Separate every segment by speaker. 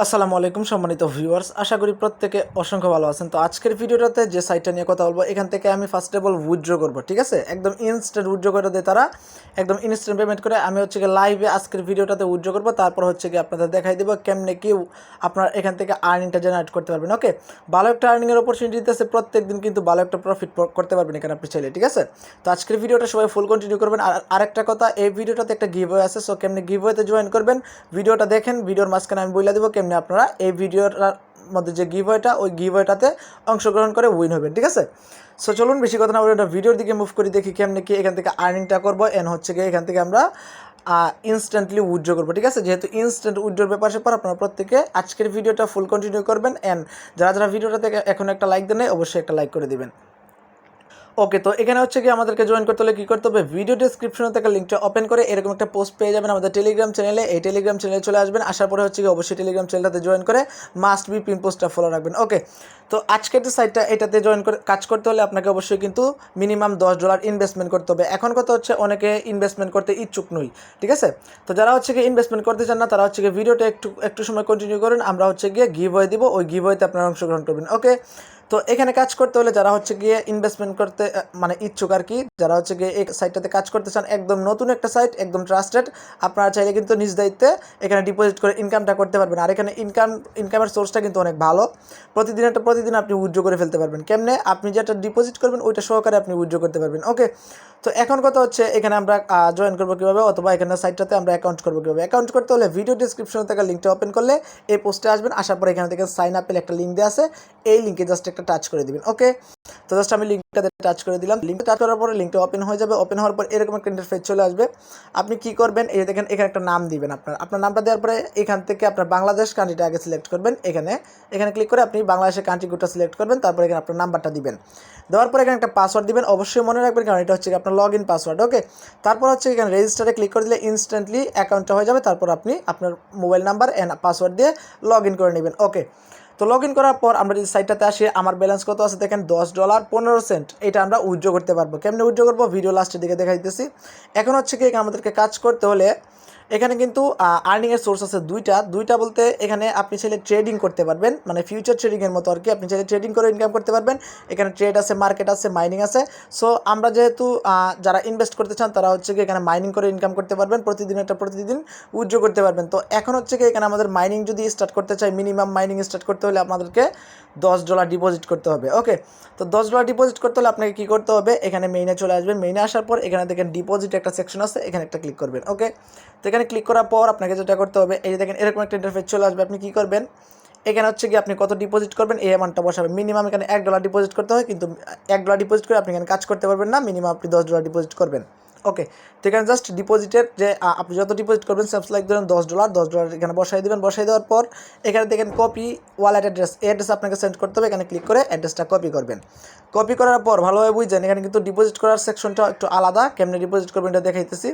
Speaker 1: আসসালামু আলাইকুম সম্মানিত ভিউয়ার্স, আশা করি প্রত্যেকে অসংখ্য ভালো আছেন। তো আজকের ভিডিওটাতে যে সাইটটা নিয়ে কথা বলবো, এখান থেকে আমি ফার্স্ট অফ অল উইথড্র করবো, ঠিক আছে? একদম ইনস্ট্যান্ট উইথড্র করে দেয় তারা, একদম ইনস্ট্যান্ট পেমেন্ট করে। আমি হচ্ছে গিয়ে লাইভে আজকের ভিডিওটাতে উইথড্র করবো, তারপর হচ্ছে গিয়ে আপনাদের দেখাই দেবো কেমনে কি আপনার এখান থেকে আর্নিংটা জেনারেট করতে পারবেন। ওকে, ভালো একটা আর্নিংয়ের অপরচুনিটি দিতেছে, প্রত্যেক দিন কিন্তু ভালো একটা প্রফিট করতে পারবেন এখানে আপনি চাইলে, ঠিক আছে? তো আজকের ভিডিওটা সবাই ফুল কন্টিনিউ করবেন। আর আরেকটা কথা, এই ভিডিওটাতে একটা গিভওয়ে আছে, সো কেমনে গিভওয়েতে জয়েন করবেন ভিডিওটা দেখেন। ভিডিওর মাঝখানে আমি বলে দেবো কেমনে আপনারা এই ভিডিওর মধ্যে যে গিভওয়েটা, ওই গিভওয়েটাতে অংশগ্রহণ করে উইন হবেন, ঠিক আছে? সো চলুন বেশি কথা না বলে একটা ভিডিওর দিকে মুভ করি, দেখি কেমনে কি এখান থেকে আর্নিংটা করবো। এন্ড হচ্ছে গিয়ে এখান থেকে আমরা ইনস্ট্যান্টলি উইথড্র করবো, ঠিক আছে? যেহেতু ইনস্ট্যান্ট উইথড্রর ব্যাপার স্যাপার, আপনারা প্রত্যেকে আজকের ভিডিওটা ফুল কন্টিনিউ করবেন। অ্যান্ড যারা যারা ভিডিওটা থেকে এখন একটা লাইক দেন, অবশ্যই একটা লাইক করে দিবেন। ওকে, তো এখানে হচ্ছে কি আমাদেরকে জয়েন করতে হলে কী করতে হবে, ভিডিও ডিসক্রিপশনে থেকে লিঙ্কটা ওপেন করে এরকম একটা পোস্ট পেয়ে যাবেন আমাদের টেলিগ্রাম চ্যানেলে। এই টেলিগ্রাম চ্যানেলে চলে আসবেন, আসার পরে হচ্ছে কি অবশ্যই টেলিগ্রাম চ্যানেলটাতে জয়েন করে মাস্ট বি পিন পোস্টটা ফলো রাখবেন। ওকে, তো আজকের যে সাইটটা, এটাতে জয়েন করে কাজ করতে হলে আপনাকে অবশ্যই কিন্তু মিনিমাম $10 ইনভেস্টমেন্ট করতে হবে। এখন কথা হচ্ছে অনেকে ইনভেস্টমেন্ট করতে ইচ্ছুক নই, ঠিক আছে? তো যারা হচ্ছে গিয়ে ইনভেস্টমেন্ট করতে চান না, তারা হচ্ছে গিয়ে ভিডিওটা একটু সময় কন্টিনিউ করুন। আমরা হচ্ছে গিয়ে গিভওয়ে দিব, ওই গিভওয়েতে আপনারা অংশগ্রহণ করবেন। ওকে, তো এখানে কাজ করতে হলে যারা হচ্ছে গিয়ে ইনভেস্টমেন্ট করতে মানে ইচ্ছুক আর কি, যারা হচ্ছে গিয়ে এই সাইটটাতে কাজ করতে চান, একদম নতুন একটা সাইট, একদম ট্রাস্টেড, আপনারা চাইলে কিন্তু নিজ দায়িত্বে এখানে ডিপোজিট করে ইনকামটা করতে পারবেন। আর এখানে ইনকামের সোর্সটা কিন্তু অনেক ভালো, প্রতিদিন আপনি উইথড্র করে ফেলতে পারবেন। কেমনে? আপনি যেটা ডিপোজিট করবেন ওইটা সহকারে আপনি উইথড্র করতে পারবেন। ওকে, তো এখন কথা হচ্ছে এখানে আমরা জয়েন করবো কীভাবে, অথবা এখানে সাইটটাতে আমরা অ্যাকাউন্ট করবো কীভাবে। অ্যাকাউন্ট করতে হলে ভিডিও ডিসক্রিপশনে থেকে লিঙ্কটা ওপেন করলে এই পোস্টে আসবেন, আসার পরে এখান থেকে সাইন আপের একটা লিঙ্ক দেওয়া আছে, এই লিঙ্কে জাস্ট একটা টাচ করে দিবেন। ওকে, তো জাস্ট আমি লিঙ্কটাতে টাচ করে দিলাম। লিঙ্কটা টাচ করার পরে লিঙ্কটা ওপেন হয়ে যাবে। ওপেন হওয়ার পর এরকম একটা ইন্টারফেস চলে আসবে। আপনি কি করবেন, এই দেখেন এখানে একটা নাম দিবেন। আপনার নামটা দেওয়ার পরে এখান থেকে আপনার বাংলাদেশ কান্ট্রিটা আগে সিলেক্ট করবেন। এখানে ক্লিক করে আপনি বাংলাদেশের কান্ট্রি কোডটা সিলেক্ট করবেন, তারপর এখানে আপনার নাম্বারটা দিবেন। দেওয়ার পরে এখানে একটা পাসওয়ার্ড দিবেন, অবশ্যই মনে রাখবেন, কারণ এটা হচ্ছে আপনার লগ ইন পাসওয়ার্ড। ওকে, তারপর হচ্ছে এখানে রেজিস্টারে ক্লিক করে দিলে ইনস্ট্যান্টলি অ্যাকাউন্টটা হয়ে যাবে। তারপর আপনি আপনার মোবাইল নাম্বার অ্যান্ড পাসওয়ার্ড দিয়ে লগ ইন করে নেবেন। ওকে, তো লগ ইন করার পর আমরা যদি সাইটটাতে আসি, আমার ব্যালেন্স কত আছে দেখেন, $10.15। এটা আমরা উইথড্র করতে পারবো। কেমনে উইথড্র করবো, ভিডিও লাস্টের দিকে দেখা দিতেছি। এখন হচ্ছে কি আমাদেরকে কাজ করতে হলে এখানে কিন্তু আর্নিংয়ের সোর্স আছে দুইটা বলতে এখানে আপনি চাইলে ট্রেডিং করতে পারবেন, মানে ফিউচার ট্রেডিংয়ের মতো আর কি। আপনি চাইলে ট্রেডিং করে ইনকাম করতে পারবেন। এখানে ট্রেড আছে, মার্কেট আছে, মাইনিং আছে। সো আমরা যেহেতু যারা ইনভেস্ট করতে চান, তারা হচ্ছে কি এখানে মাইনিং করে ইনকাম করতে পারবেন, প্রতিদিন উইথড্র করতে পারবেন। তো এখন হচ্ছে কি এখানে আমাদের মাইনিং যদি স্টার্ট করতে চাই, মিনিমাম মাইনিং স্টার্ট করতে হলে আপনাদেরকে $10 ডিপোজিট করতে হবে। ওকে, তো $10 ডিপোজিট করতে হলে আপনাকে কী করতে হবে, এখানে মেইনে চলে আসবেন। মেইনে আসার পর এখানে দেখেন ডিপোজিট একটা সেকশন আছে, এখানে একটা ক্লিক করবেন। ওকে, তো এখানে ক্লিক করার পর আপনাকে যেটা করতে হবে, এই যে দেখেন এরকম একটা ইন্টারফেস চলে আসবে। আপনি কী করবেন, এখানে হচ্ছে কি আপনি কত ডিপোজিট করবেন এই অ্যামাউন্টটা বসাবেন। মিনিমাম এখানে $1 ডিপোজিট করতে হয়, কিন্তু $1 ডিপোজিট করে আপনি এখানে কাজ করতে পারবেন না, মিনিমাম আপনি $10 ডিপোজিট করবেন। ওকে, তো এখানে জাস্ট ডিপোজিটের যে আপনি যত ডিপোজিট করবেন, সাপোজ লাইক ধরুন $10 এখানে বসাই দেবেন। বসাই দেওয়ার পর এখানে দেখেন কপি ওয়ালেট অ্যাড্রেস, এই অ্যাড্রেস আপনাকে সেন্ড করতে হবে। এখানে ক্লিক করে অ্যাড্রেসটা কপি করবেন। কপি করার পর ভালোভাবে বুঝছেন, এখানে কিন্তু ডিপোজিট করার সেকশনটা একটু আলাদা। কেমনে ডিপোজিট করবেন এটা দেখাইতেছি।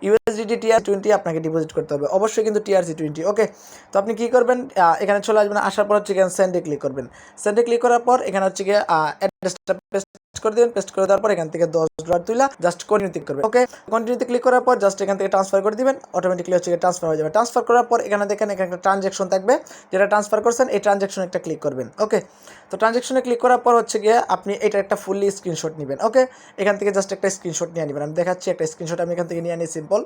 Speaker 1: USDT TR20 আপনাকে ডিপোজিট করতে হবে, অবশ্যই কিন্তু TRC20। ওকে, তো আপনি কী করবেন, এখানে চলে আসবেন। আসার পর হচ্ছে এখানে সেন্ডে ক্লিক করবেন। সেন্ডে ক্লিক করার পর এখানে হচ্ছে গিয়ে অ্যাড্রেসটা পেস্ট করে দেবেন। পেস্ট করে দেওয়ার পর এখান থেকে $10 তুইলা জাস্ট কন্টিনিউতে ক্লিক করবেন। ওকে, কন্টিনিউতে ক্লিক করার পর জাস্ট এখান থেকে ট্রান্সফার করে দিবেন, অটোমেটিকলি হচ্ছে ট্রান্সফার হয়ে যাবে। ট্রান্সফার করার পর এখানে দেখেন এখানে একটা ট্রানজ্যাকশন থাকবে, যেটা ট্রান্সফার করছেন, এই ট্রানজ্যাকশনে একটা ক্লিক করবেন। ওকে, তো ট্রানজ্যাকশনে ক্লিক করার পর হচ্ছে গিয়ে আপনি এটা একটা ফুললি স্ক্রিনশট নেবেন। ওকে, এখান থেকে জাস্ট একটা স্ক্রিনশট নিয়ে নেবেন। আমি দেখাচ্ছি, একটা স্ক্রিনশট আমি এখান থেকে নিয়ে নিই, সিম্পল।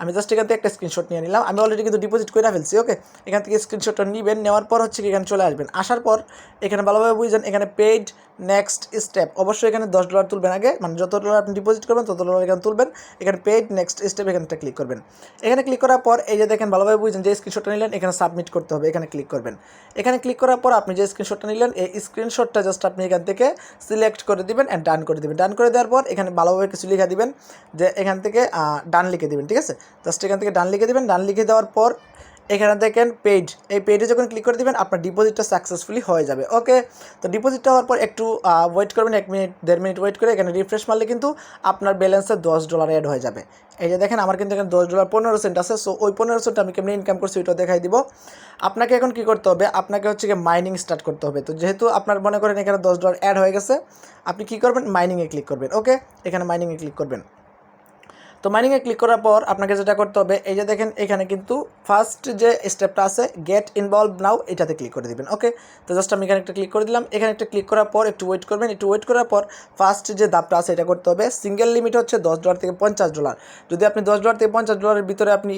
Speaker 1: আমি জাস্ট এখান থেকে একটা স্ক্রিনশট নিয়ে নিলাম। আমি অলরেডি কিন্তু ডিপোজিট করে ফেলছি। ওকে, এখান থেকে স্ক্রিনশটটা নেবেন। নেওয়ার পর হচ্ছে কি এখানে চলে আসবেন। আসার পর এখানে ভালোভাবে বুঝছেন, এখানে পেইড নেক্সট স্টেপ, অবশ্যই এখানে $10 তুলবেন আগে, মানে যত ডলার আপনি ডিপোজিট করবেন তত ডলার এখানে তুলবেন। এখানে পেইড নেক্সট স্টেপ, এখানটা ক্লিক করবেন। এখানে ক্লিক করার পর এই যে দেখেন ভালোভাবে বুঝছেন, যে স্ক্রিনশটটা নিলেন এখানে সাবমিট করতে হবে, এখানে ক্লিক করবেন। এখানে ক্লিক করার পর আপনি যে স্ক্রিনশটটা নিলেন, এই স্ক্রিনশটটা জাস্ট আপনি এখান থেকে সিলেক্ট করে দিবেন অ্যান্ড ডান করে দিবেন। ডান করে দেওয়ার পর এখানে ভালোভাবে কিছু লিখে দিবেন, যে এখান থেকে ডান লিখে দিবেন, ঠিক আছে? জাস্ট এখান থেকে ডান লিখে দিবেন। ডান লিখে দেওয়ার পর এখানে দেখেন পেজ, এই পেজে যখন ক্লিক করে দিবেন আপনার ডিপোজিটটা সাকসেসফুলি হয়ে যাবে। ওকে, তো ডিপোজিটটা হওয়ার পর একটু ওয়েট করবেন, 1 মিনিট 1.5 মিনিট ওয়েট করে এখানে রিফ্রেশ মারলে কিন্তু আপনার ব্যালেন্সে $10 অ্যাড হয়ে যাবে। এই যে দেখেন আমার কিন্তু এখানে $10.15 আছে। সো ওই 15 সেন্ট আমি কেমনি ইনকাম করছি ওইটা দেখাই দিব। আপনাকে এখন কী করতে হবে, আপনাকে হচ্ছে গিয়ে মাইনিং স্টার্ট করতে হবে। তো যেহেতু আপনার মনে করেন এখানে $10 অ্যাড হয়ে গেছে, আপনি কী করবেন, মাইনিংয়ে ক্লিক করবেন। ওকে, এখানে মাইনিংয়ে ক্লিক করবেন। তো মাইনিংয়ে ক্লিক করার পর আপনাকে যেটা করতে হবে, এই যে দেখেন এখানে কিন্তু ফার্স্ট যে স্টেপটা আছে গেট ইনভলভ নাও, এটাতে ক্লিক করে দিবেন। ওকে, তো জাস্ট আমি এখানে একটা ক্লিক করে দিলাম। এখানে একটা ক্লিক করার পর একটু ওয়েট করবেন। একটু ওয়েট করার পর ফার্স্ট যে ধাপটা আছে এটা করতে হবে। সিঙ্গেল লিমিট হচ্ছে $10 থেকে $50। যদি আপনি $10 থেকে $50 ভিতরে আপনি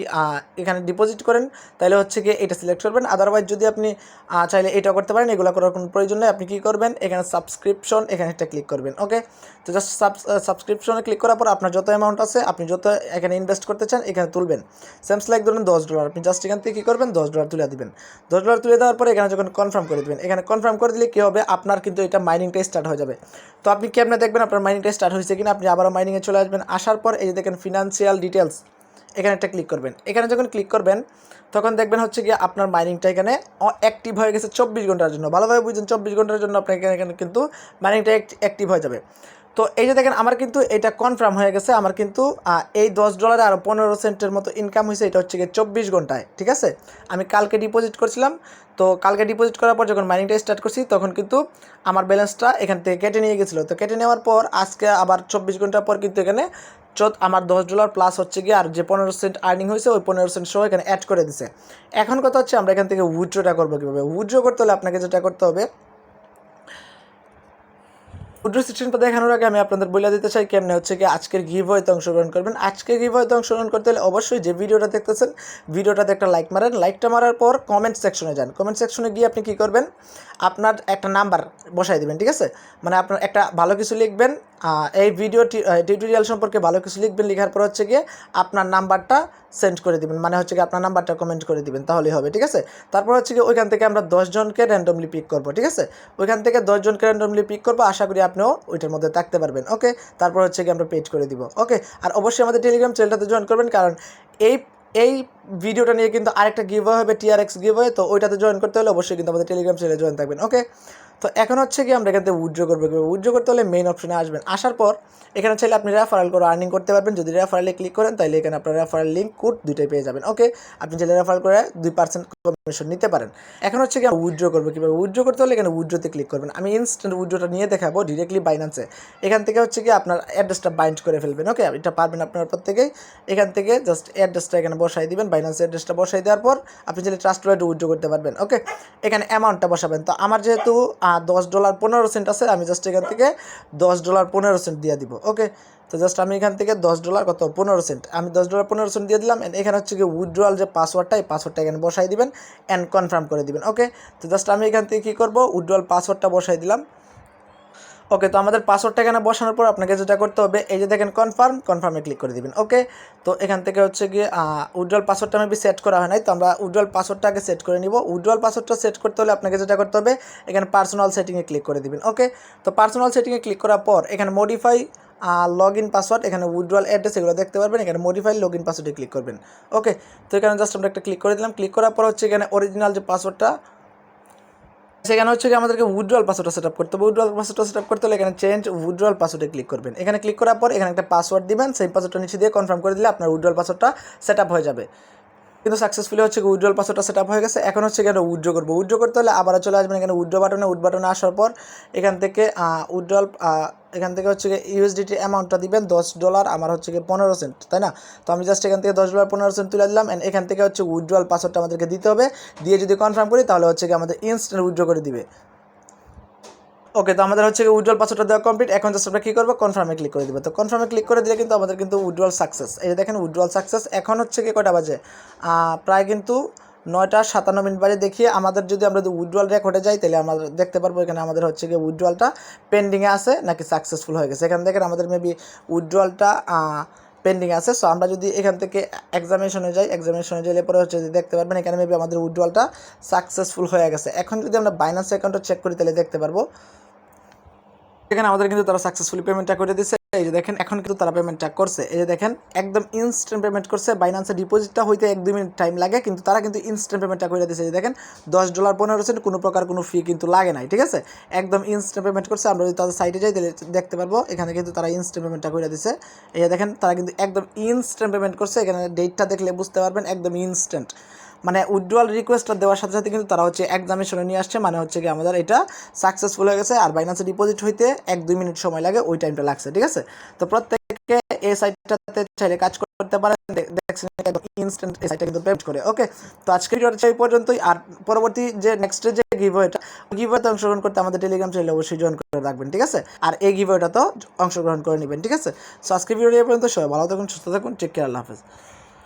Speaker 1: এখানে ডিপোজিট করেন তাহলে হচ্ছে গিয়ে এটা সিলেক্ট করবেন। আদারওয়াইজ যদি আপনি চাইলে এটা করতে পারেন, এগুলো করার কোনো প্রয়োজন নেই। আপনি কী করবেন, এখানে সাবস্ক্রিপশন এখানে একটা ক্লিক করবেন। ওকে, তো জাস্ট সাবস্ক্রিপশনে ক্লিক করার পর আপনার যত অ্যামাউন্ট আছে আপনি যত এখানে ইনভেস্ট করতে চান এখানে তুলবেন। সেমস লাইক ধরুন $10, আপনি জাস্ট এখান থেকে কী করবেন, $10 তুলে দিবেন। $10 তুলে দেওয়ার পরে এখানে যখন কনফার্ম করে দেবেন, এখানে কনফার্ম করে দিলে কী হবে, আপনার কিন্তু এটা মাইনিংটা স্টার্ট হয়ে যাবে। তো আপনি কেমনে দেখবেন আপনার মাইনিংটা স্টার্ট হয়েছে কিনা, আপনি আবারও মাইনিংয়ে চলে আসবেন। আসার পর এই যে দেখেন ফিনান্সিয়াল ডিটেলস, এখানে একটা ক্লিক করবেন। এখানে যখন ক্লিক করবেন তখন দেখবেন হচ্ছে গিয়ে আপনার মাইনিংটা এখানে অ্যাক্টিভ হয়ে গেছে 24 ঘন্টার জন্য। ভালোভাবে বুঝছেন, 24 ঘন্টার জন্য আপনার এখানে কিন্তু মাইনিংটা অ্যাক্টিভ হয়ে যাবে। তো এই যে দেখেন আমার কিন্তু এটা কনফার্ম হয়ে গেছে। আমার কিন্তু এই $10 আরও 15 সেন্টের মতো ইনকাম হয়েছে। এটা হচ্ছে গিয়ে 24 ঘন্টায়, ঠিক আছে। আমি কালকে ডিপোজিট করছিলাম, তো কালকে ডিপোজিট করার পর যখন মাইনিংটা স্টার্ট করছি তখন কিন্তু আমার ব্যালেন্সটা এখান থেকে কেটে নিয়ে গেছিলো। তো কেটে নেওয়ার পর আজকে আবার 24 ঘন্টা পর কিন্তু এখানে আমার $10 প্লাস হচ্ছে গিয়ে আর যে 15 সেন্ট আর্নিং হয়েছে ওই 15 সেন্ট সহ এখানে অ্যাড করে দিছে। এখন কথা হচ্ছে আমরা এখান থেকে উইথড্রটা করবো কীভাবে। উইথড্র করতে হলে আপনাকে যেটা করতে হবে, উইথড্র সিস্টেমটা দেখানোর আগে আমি আপনাদের বলে দিতে চাই কেমনে হচ্ছে কি আজকের গিভওয়েতে অংশগ্রহণ করবেন। আজকের গিভওয়েতে অংশগ্রহণ করতে হলে অবশ্যই যে ভিডিওটা দেখতেছেন ভিডিওটাতে একটা লাইক মারেন। লাইকটা মারার পর কমেন্ট সেকশনে যান। কমেন্ট সেকশনে গিয়ে আপনি কী করবেন, আপনার একটা নাম্বার বসাই দেবেন, ঠিক আছে। মানে আপনার একটা ভালো কিছু লিখবেন, এই ভিডিও টিউটোরিয়াল সম্পর্কে ভালো কিছু লিখবেন। লেখার পর হচ্ছে গিয়ে আপনার নাম্বারটা সেন্ড করে দিবেন, মানে হচ্ছে কি আপনার নাম্বারটা কমেন্ট করে দিবেন, তাহলেই হবে, ঠিক আছে। তারপর হচ্ছে কি ওইখান থেকে আমরা 10 জনকে র্যান্ডমলি পিক করবো, ঠিক আছে। ওইখান থেকে 10 জনকে র্যান্ডমলি পিক করবো, আশা করি আপনিও ওইটার মধ্যে থাকতে পারবেন। ওকে, তারপর হচ্ছে কি আমরা পেড করে দিব। ওকে, আর অবশ্যই আমাদের টেলিগ্রাম চ্যানেলটাতে জয়েন করবেন, কারণ এই ভিডিওটা নিয়ে কিন্তু আরেকটা গিভওয়ে হবে, TRX গিভওয়ে। তো ওইটাতে জয়েন করতে হলে অবশ্যই কিন্তু আমাদের টেলিগ্রাম চ্যানেলে জয়েন থাকবেন। ওকে, তো এখন হচ্ছে কি আমরা এখান থেকে উইথড্র করবো। উইথড্র করতে হলে মেইন অপশনে আসবেন। আসার পর এখানে চাইলে আপনি রেফারেল করে আর্নিং করতে পারবেন। যদি রেফারেলে ক্লিক করেন তাহলে এখানে আপনার রেফারেল লিঙ্ক কোড দুইটাই পেয়ে যাবেন। ওকে, আপনি চাইলে রেফারেল করে 2% কমিশন নিতে পারেন। এখন হচ্ছে কি উইথড্র করবো কীভাবে। উইথড্র করতে হলে এখানে উইথড্রতে ক্লিক করবেন। আমি ইনস্ট্যান্ট উইথড্রটা নিয়ে দেখাবো ডিরেক্টলি বাইন্যান্সে। এখান থেকে হচ্ছে কি আপনার অ্যাড্রেসটা বাইন্ড করে ফেলবেন। ওকে, এটা পারবেন আপনার প্রত্যেকেই। এখান থেকে জাস্ট অ্যাড্রেসটা এখানে বসাই দিবেন। বাইন্যান্স অ্যাড্রেসটা বসাই দেওয়ার পর আপনি চাইলে ট্রাস্ট ওয়ালেটে উইথড্র করতে পারবেন। ওকে, এখানে অ্যামাউন্টটা বসাবেন। তো আমার যেহেতু $10 15 সেন্ট আছে, আমি জাস্ট এখান থেকে $10 15 সেন্ট দিয়ে দিব। ওকে, তো জাস্ট আমি এখান থেকে $10 কত 15 সেন্ট, আমি $10 15 সেন্ট দিয়ে দিলাম। এখানে হচ্ছে কি উইথড্রয়াল যে পাসওয়ার্ডটা, এই পাসওয়ার্ডটা এখানে বসাই দিবেন অ্যান্ড কনফার্ম করে দিবেন। ওকে, তো জাস্ট আমি এখান থেকে কী করবো, উইথড্রয়াল পাসওয়ার্ডটা বসাই দিলাম। ওকে, তো আমাদের পাসওয়ার্ডটা এখানে বসানোর পর আপনাকে যেটা করতে হবে, এই যে দেখেন কনফার্মে ক্লিক করে দিবেন। ওকে, তো এখান থেকে হচ্ছে গিয়ে উইথড্রয়াল পাসওয়ার্ডটা মেবি সেট করা হয় নাই, তো আমরা উইথড্রয়াল পাসওয়ার্ডটা আগে সেট করে নিব। উইথড্রয়াল পাসওয়ার্ডটা সেট করতে হলে আপনাকে যেটা করতে হবে, এখানে পার্সোনাল সেটিংয়ে ক্লিক করে দিবেন। ওকে, তো পার্সোনাল সেটিংয়ে ক্লিক করার পর এখানে মডিফাই লগ ইন পাসওয়ার্ড, এখানে উইথড্রয়াল অ্যাড্রেস এগুলো দেখতে পারবেন। এখানে মডিফাই লগ ইন পাসওয়ার্ডে ক্লিক করবেন। ওকে, তো এখানে জাস্ট আমরা একটা ক্লিক করে দিলাম। ক্লিক করার পর হচ্ছে এখানে অরিজিনাল যে পাসওয়ার্ডটা, সেখানে হচ্ছে কি আমাদেরকে উইথড্রয়াল পাসওয়ার্ডটা সেট আপ করতে হবে। উইথড্রয়াল পাসওয়ার্ডটা সেট আপ করতে হলে এখানে চেঞ্জ উইথড্রয়াল পাসওয়ার্ডে ক্লিক করবেন। এখানে ক্লিক করার পর এখানে একটা পাসওয়ার্ড দিবেন, সেই পাসওয়ার্ডটা নিচে দিয়ে কনফার্ম করে দিলে আপনার উইথড্রয়াল পাসওয়ার্ডটা সেট আপ হয়ে যাবে। কিন্তু সাকসেসফুলি হচ্ছে উইথড্রয়াল পাসওয়ার্ডটা সেট আপ হয়ে গেছে। এখন হচ্ছে এখানে উইথড্র করবো। উইথড্র করতে হলে আবার চলে আসবেন এখানে উইথড্র বাটনে আসার পর এখান থেকে উইথড্রয়াল এখান থেকে হচ্ছে USDT অ্যামাউন্টটা দিবেন $10, আমার হচ্ছে 15 সেন্ট, তাই না। তো আমি জাস্ট এখান থেকে $10 15 সেন্ট তুলে দিলাম। অ্যান্ড এখান থেকে হচ্ছে উইথড্রয়াল পাসওয়ার্ডটা আমাদেরকে দিতে হবে। দিয়ে যদি কনফার্ম করি তাহলে হচ্ছে আমাদের ইনস্ট্যান্ট উইথড্র করে দিবে। ওকে, তো আমাদের হচ্ছে উইথড্রয়াল পাসওয়ার্ডটা দেওয়া কমপ্লিট। এখন জাস্ট আমরা কী করবো, কনফার্মে ক্লিক করে দেবো। তো কনফার্মে ক্লিক করে দিলে কিন্তু আমাদের কিন্তু উইথড্রয়াল সাকসেস। এই যে দেখেন উইথড্রয়াল সাকসেস। এখন হচ্ছে কি কয়টা বাজে, প্রায় কিন্তু 9:57 বাজে। দেখিয়ে আমরা যদি উইথড্রয়াল রেকর্ডে যাই তাহলে আমরা দেখতে পারবো এখানে আমাদের হচ্ছে গিয়ে উইথড্রয়ালটা পেন্ডিংয়ে আছে নাকি সাকসেসফুল হয়ে গেছে। এখানে দেখেন আমাদের মেবি উইথড্রয়ালটা পেন্ডিং আছে। সো আমরা যদি এখান থেকে এক্সামিনেশনে যাইলে পরে হচ্ছে যদি দেখতে পারবেন এখানে মেবি আমাদের উইথড্রয়ালটা সাকসেসফুল হয়ে গেছে। এখন যদি আমরা বাইন্যান্স অ্যাকাউন্টটা চেক করি তাহলে দেখতে পারবো এখানে আমাদের কিন্তু তারা সাকসেসফুলি পেমেন্টটা করে দিচ্ছে। এই যে দেখেন এখন কিন্তু তারা পেমেন্টটা করছে। এই যে দেখেন একদম ইনস্ট্যান্ট পেমেন্ট করছে। বাইন্যান্সে ডিপোজিটটা হইতে 1-2 মিনিট টাইম লাগে, কিন্তু তারা কিন্তু ইনস্ট্যান্ট পেমেন্টটা করে দিচ্ছে। এই যে দেখেন $10 15 সেন্ট, কোনো প্রকার কোনো ফি কিন্তু লাগে নাই, ঠিক আছে। একদম ইনস্ট্যান্ট পেমেন্ট করছে। আমরা যদি তাদের সাইটে যাই তাহলে দেখতে পারবো এখানে কিন্তু তারা ইনস্ট্যান্ট পেমেন্টটা করে দিচ্ছে। এই যে দেখেন তারা কিন্তু একদম ইনস্ট্যান্ট পেমেন্ট করছে। এখানে ডেটটা দেখলে বুঝতে পারবেন একদম ইনস্ট্যান্ট, মানে উইথড্রয়াল রিকোয়েস্টটা দেওয়ার সাথে সাথে কিন্তু তারা হচ্ছে এক্সামিনেশনে নিয়ে আসছে, মানে হচ্ছে কি আমাদের এটা সাকসেসফুল হয়ে গেছে। আর বাইন্যান্সে ডিপোজিট হইতে 1-2 মিনিট সময় লাগে, ওই টাইমটা লাগছে, ঠিক আছে। তো প্রত্যেককে এই সাইটটাতে চাইলে কাজ করতে পারেন, দেখছেন ইনস্ট্যান্ট এই সাইটটা কিন্তু পেমেন্ট করে। ওকে, তো আজকের ভিডিওটা এই পর্যন্তই। আর পরবর্তী যে নেক্সট যে গিভওয়েটা, গিভওয়েতে অংশগ্রহণ করতে আমাদের টেলিগ্রাম চ্যানেলে অবশ্যই জয়েন করে রাখবেন, ঠিক আছে। আর এই গিভওয়েটাতেও অংশগ্রহণ করে নেবেন, ঠিক আছে। সো আজকের ভিডিওটা এই পর্যন্ত। সবাই ভালো থাকুন, সুস্থ থাকুন, টেক কেয়ার, আল্লাহ হাফেজ।